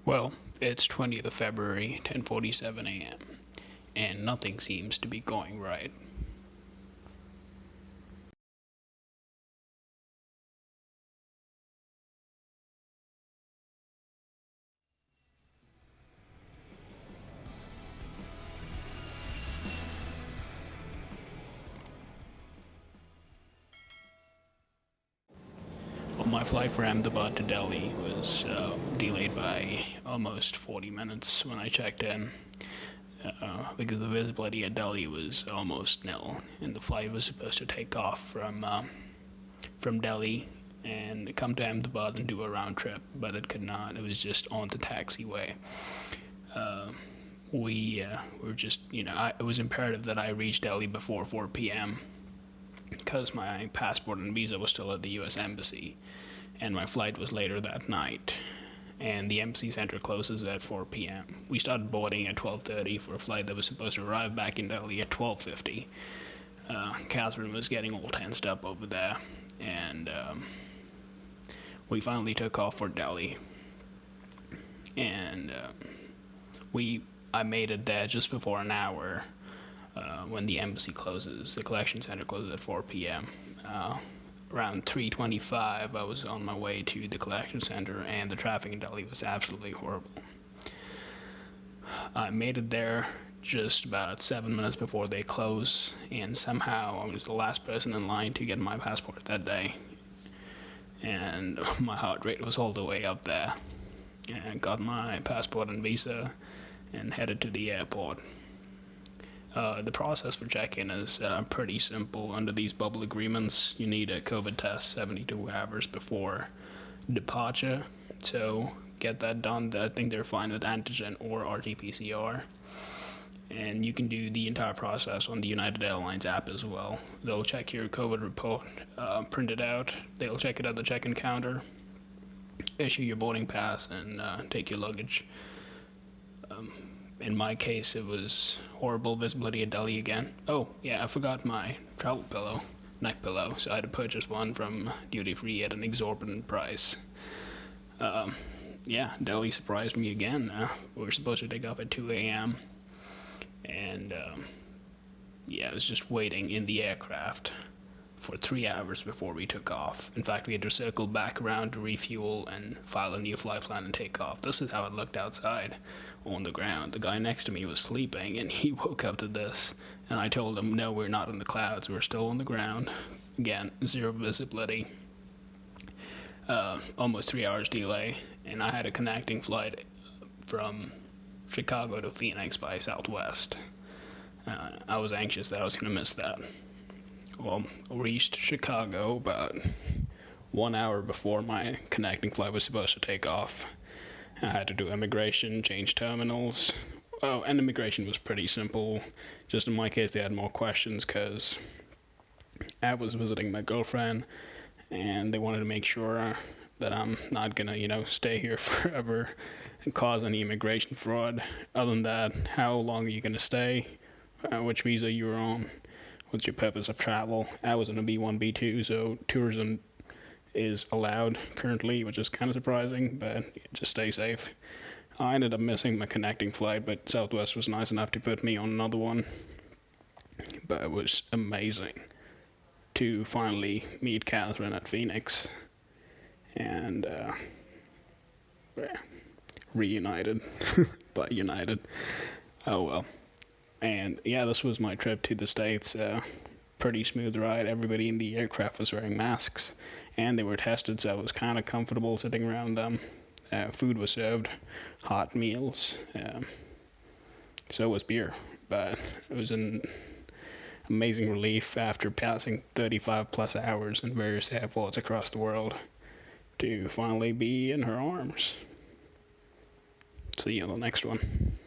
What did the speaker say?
Well, it's 20th of February, 10:47 a.m., and nothing seems to be going right. Well, my flight from Ahmedabad to Delhi was delayed by almost 40 minutes when I checked in, because the visibility at Delhi was almost nil, and the flight was supposed to take off from Delhi and come to Ahmedabad and do a round trip, but it could not. It was just on the taxiway. Uh, we were just, it was imperative that I reach Delhi before 4 p.m. because my passport and visa was still at the U.S. Embassy, and my flight was later that night. And the embassy center closes at 4 p.m. We started boarding at 12:30 for a flight that was supposed to arrive back in Delhi at 12:50. Catherine was getting all tensed up over there, and we finally took off for Delhi. And I made it there just before an hour when the embassy closes. The collection center closes at 4 p.m. Around 3:25, I was on my way to the collection center, and the traffic in Delhi was absolutely horrible. I made it there just about 7 minutes before they close, and somehow I was the last person in line to get my passport that day. And my heart rate was all the way up there. And got my passport and visa and headed to the airport. The process for check-in is pretty simple. Under these bubble agreements, you need a COVID test 72 hours before departure. So get that done. I think they're fine with antigen or RT-PCR. And you can do the entire process on the United Airlines app as well. They'll check your COVID report, print it out. They'll check it at the check-in counter, issue your boarding pass, and take your luggage. In my case, it was horrible visibility at Delhi again. Oh, yeah, I forgot my travel pillow, neck pillow, so I had to purchase one from duty free at an exorbitant price. Yeah, Delhi surprised me again. We were supposed to take off at 2 a.m., and yeah, I was just waiting in the aircraft for 3 hours before we took off. In fact, we had to circle back around to refuel and file a new flight plan and take off. This is how it looked outside on the ground. The guy next to me was sleeping, and he woke up to this, and I told him, no, we're not in the clouds, we're still on the ground. Again, zero visibility. Almost 3 hours delay, and I had a connecting flight from Chicago to Phoenix by Southwest. I was anxious that I was going to miss that. Well, I reached Chicago about 1 hour before my connecting flight was supposed to take off. I had to do immigration, change terminals. Oh, and immigration was pretty simple. Just in my case, they had more questions because I was visiting my girlfriend, and they wanted to make sure that I'm not gonna, stay here forever and cause any immigration fraud. Other than that, how long are you gonna stay? Which visa you were on? What's your purpose of travel? I was on a B1, B2, so tourism is allowed currently, which is kind of surprising, but just stay safe. I ended up missing my connecting flight, but Southwest was nice enough to put me on another one. But it was amazing to finally meet Catherine at Phoenix, and reunited, but united. Oh well. And yeah, this was my trip to the States. Pretty smooth ride. Everybody in the aircraft was wearing masks, and they were tested, so it was kind of comfortable sitting around them. Food was served, hot meals. So was beer, but it was an amazing relief after passing 35 plus hours in various airports across the world to finally be in her arms. See you on the next one.